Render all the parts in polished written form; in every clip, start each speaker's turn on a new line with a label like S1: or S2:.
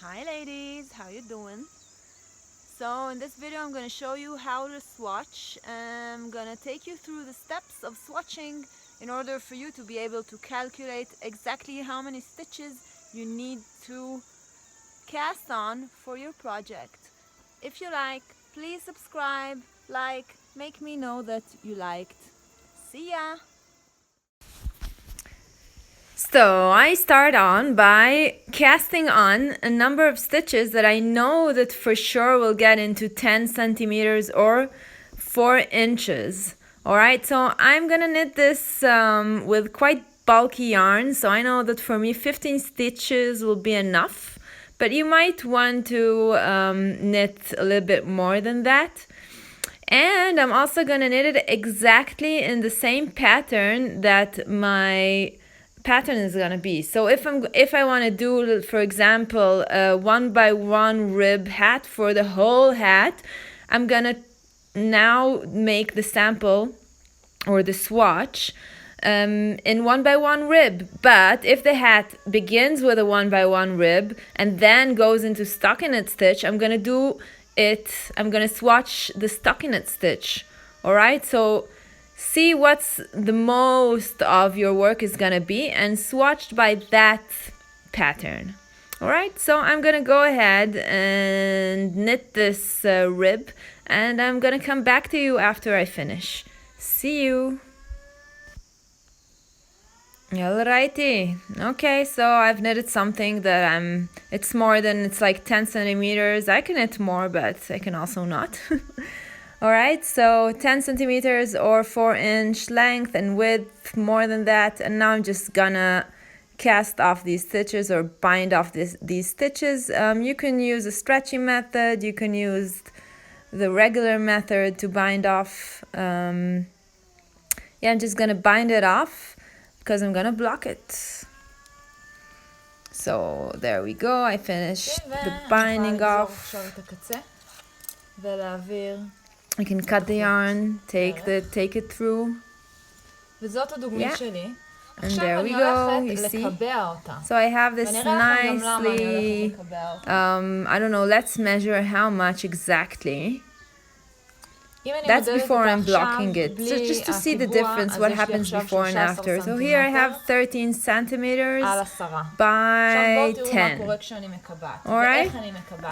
S1: Hi ladies, how you doing? So in this video I'm going to show you how to swatch. I'm going to take you through the steps of swatching in order for you to be able to calculate exactly how many stitches you need to cast on for your project. If you like, please subscribe, make me know that you liked. See ya! So I start on by casting on a number of stitches that I know that for sure will get into 10 centimeters or 4 inches. Alright, so I'm gonna knit this with quite bulky yarn, so I know that for me 15 stitches will be enough, but you might want to knit a little bit more than that. And I'm also gonna knit it exactly in the same pattern that my pattern is gonna be. So if I want to do, for example, a 1x1 rib hat for the whole hat, I'm gonna now make the sample or the swatch in 1x1 rib. But if the hat begins with a 1x1 rib and then goes into stockinette stitch, I'm gonna swatch the stockinette stitch. All right, so see what's the most of your work is gonna be and swatched by that pattern. All right, so I'm gonna go ahead and knit this rib, and I'm gonna come back to you after I finish. See you. Alrighty. Okay, so I've knitted something that it's like 10 centimeters. I can knit more, but I can also not. Alright, so 10 centimeters or 4-inch length and width, more than that. And now I'm just gonna cast off these stitches or bind off these stitches. You can use a stretchy method, you can use the regular method to bind off. I'm just gonna bind it off because I'm gonna block it. So there we go, I finished the binding off. I can cut the yarn, take it through.
S2: וזאת הדוגמית שלי.
S1: And there we go, you see. So I have this nicely, I don't know, let's measure how much exactly. That's before I'm blocking it. So just to see the difference, what happens before and after. So here I have 13 centimeters by 10. Alright?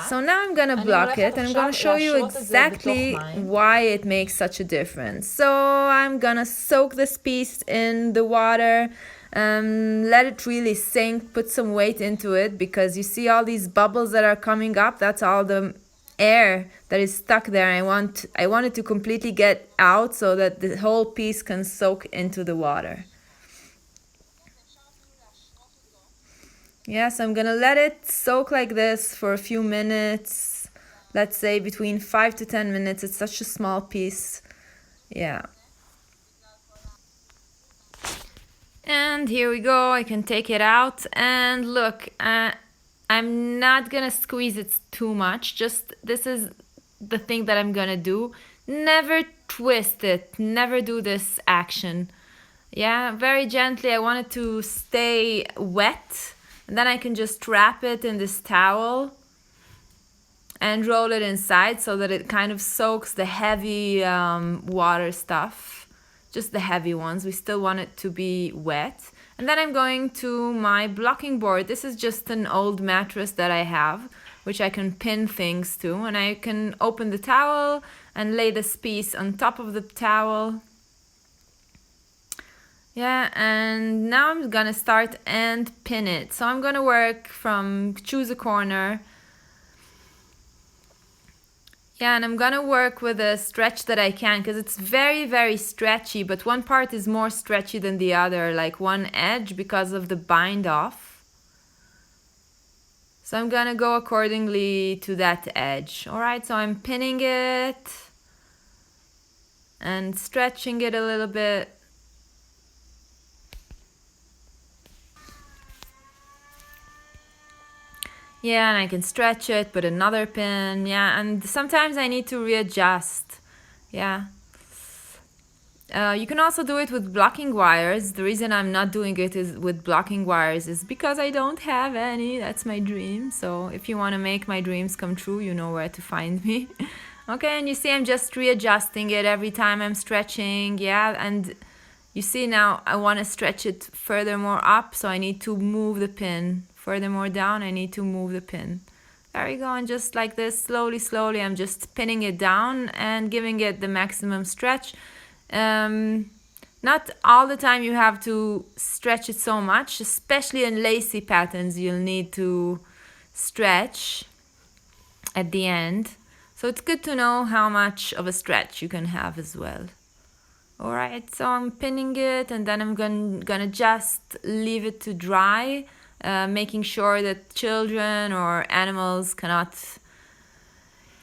S1: So now I'm gonna block it and I'm gonna show you exactly why it makes such a difference. So I'm gonna soak this piece in the water. Let it really sink, put some weight into it, because you see all these bubbles that are coming up, that's all the air that is stuck there. I want it to completely get out so that the whole piece can soak into the water. Yes, I'm gonna let it soak like this for a few minutes, let's say between 5 to 10 minutes. It's such a small piece. Yeah. And here we go, I can take it out and look, I'm not gonna squeeze it too much, just this is the thing that I'm gonna do. Never twist it, never do this action. Yeah, very gently, I want it to stay wet, and then I can just wrap it in this towel and roll it inside so that it kind of soaks the heavy water stuff, just the heavy ones. We still want it to be wet. And then I'm going to my blocking board. This is just an old mattress that I have, which I can pin things to. And I can open the towel and lay this piece on top of the towel. Yeah, and now I'm gonna start and pin it. So I'm gonna choose a corner. Yeah, and I'm gonna work with a stretch that I can, because it's very, very stretchy, but one part is more stretchy than the other, like one edge, because of the bind off. So I'm gonna go accordingly to that edge. Alright, so I'm pinning it and stretching it a little bit. Yeah, and I can stretch it, put another pin. Yeah, and sometimes I need to readjust. Yeah. You can also do it with blocking wires. The reason I'm not doing it is with blocking wires is because I don't have any. That's my dream. So if you want to make my dreams come true, you know where to find me. Okay, and you see I'm just readjusting it every time I'm stretching. Yeah, and you see now I want to stretch it furthermore up, so I need to move the pin. Furthermore down, I need to move the pin. There you go, and just like this, slowly, slowly, I'm just pinning it down and giving it the maximum stretch. Not all the time you have to stretch it so much, especially in lacy patterns you'll need to stretch at the end. So it's good to know how much of a stretch you can have as well. Alright, so I'm pinning it and then I'm gonna just leave it to dry, making sure that children or animals cannot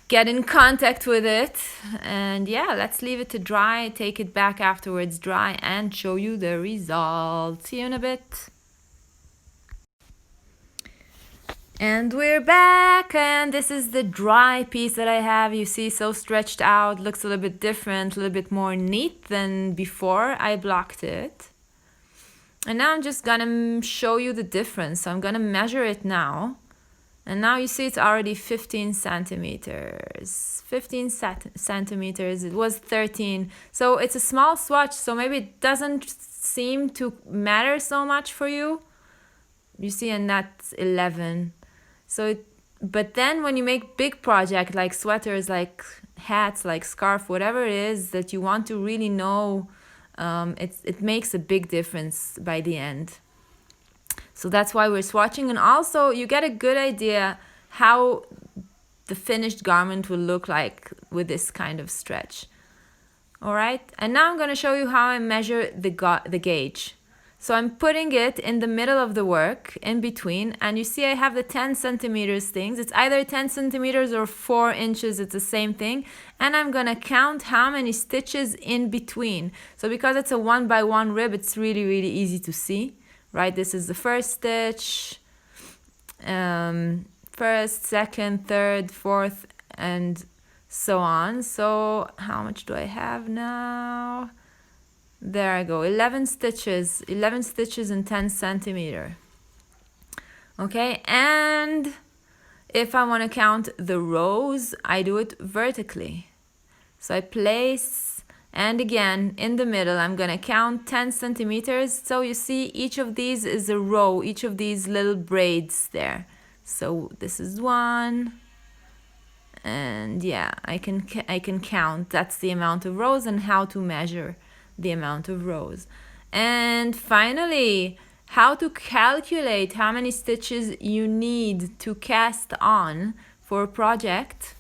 S1: get in contact with it. And yeah, let's leave it to dry, take it back afterwards dry, and show you the result. See you in a bit. And we're back, and this is the dry piece that I have. You see, so stretched out, looks a little bit different, a little bit more neat than before I blocked it. And now I'm just gonna show you the difference. So I'm gonna measure it now. And now you see it's already 15 centimeters. 15 centimeters, it was 13. So it's a small swatch, so maybe it doesn't seem to matter so much for you. You see, and that's 11. So, but then when you make big project like sweaters, like hats, like scarf, whatever it is that you want to really know, it makes a big difference by the end. So that's why we're swatching, and also you get a good idea how the finished garment will look like with this kind of stretch. All right, and now I'm going to show you how I measure the gauge. So I'm putting it in the middle of the work, in between, and you see I have the 10 centimeters things. It's either 10 centimeters or 4 inches, it's the same thing. And I'm gonna count how many stitches in between. So because it's a 1 by 1 rib, it's really, really easy to see, right? This is the first stitch, first, second, third, fourth, and so on. So how much do I have now? There I go, 11 stitches in 10 centimeter. Okay, and if I want to count the rows, I do it vertically. So I place, and again, in the middle, I'm gonna count 10 centimeters. So you see, each of these is a row, each of these little braids there. So this is one, and yeah, I can count. That's the amount of rows and how to measure the amount of rows. And finally, how to calculate how many stitches you need to cast on for a project.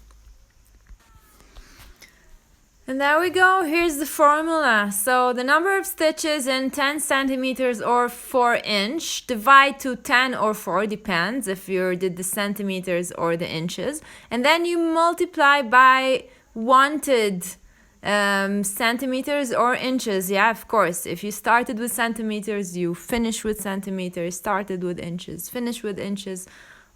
S1: And there we go, here's the formula. So the number of stitches in 10 centimeters or 4 inch, divide to 10 or 4, depends if you did the centimeters or the inches. And then you multiply by wanted centimeters or inches. Yeah, of course, if you started with centimeters, you finish with centimeters, started with inches, finish with inches.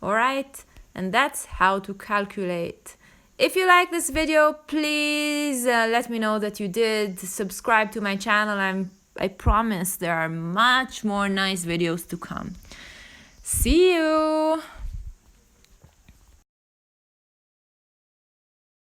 S1: All right, and that's how to calculate. If you like this video, please let me know that you did. Subscribe to my channel. I promise there are much more nice videos to come. See you.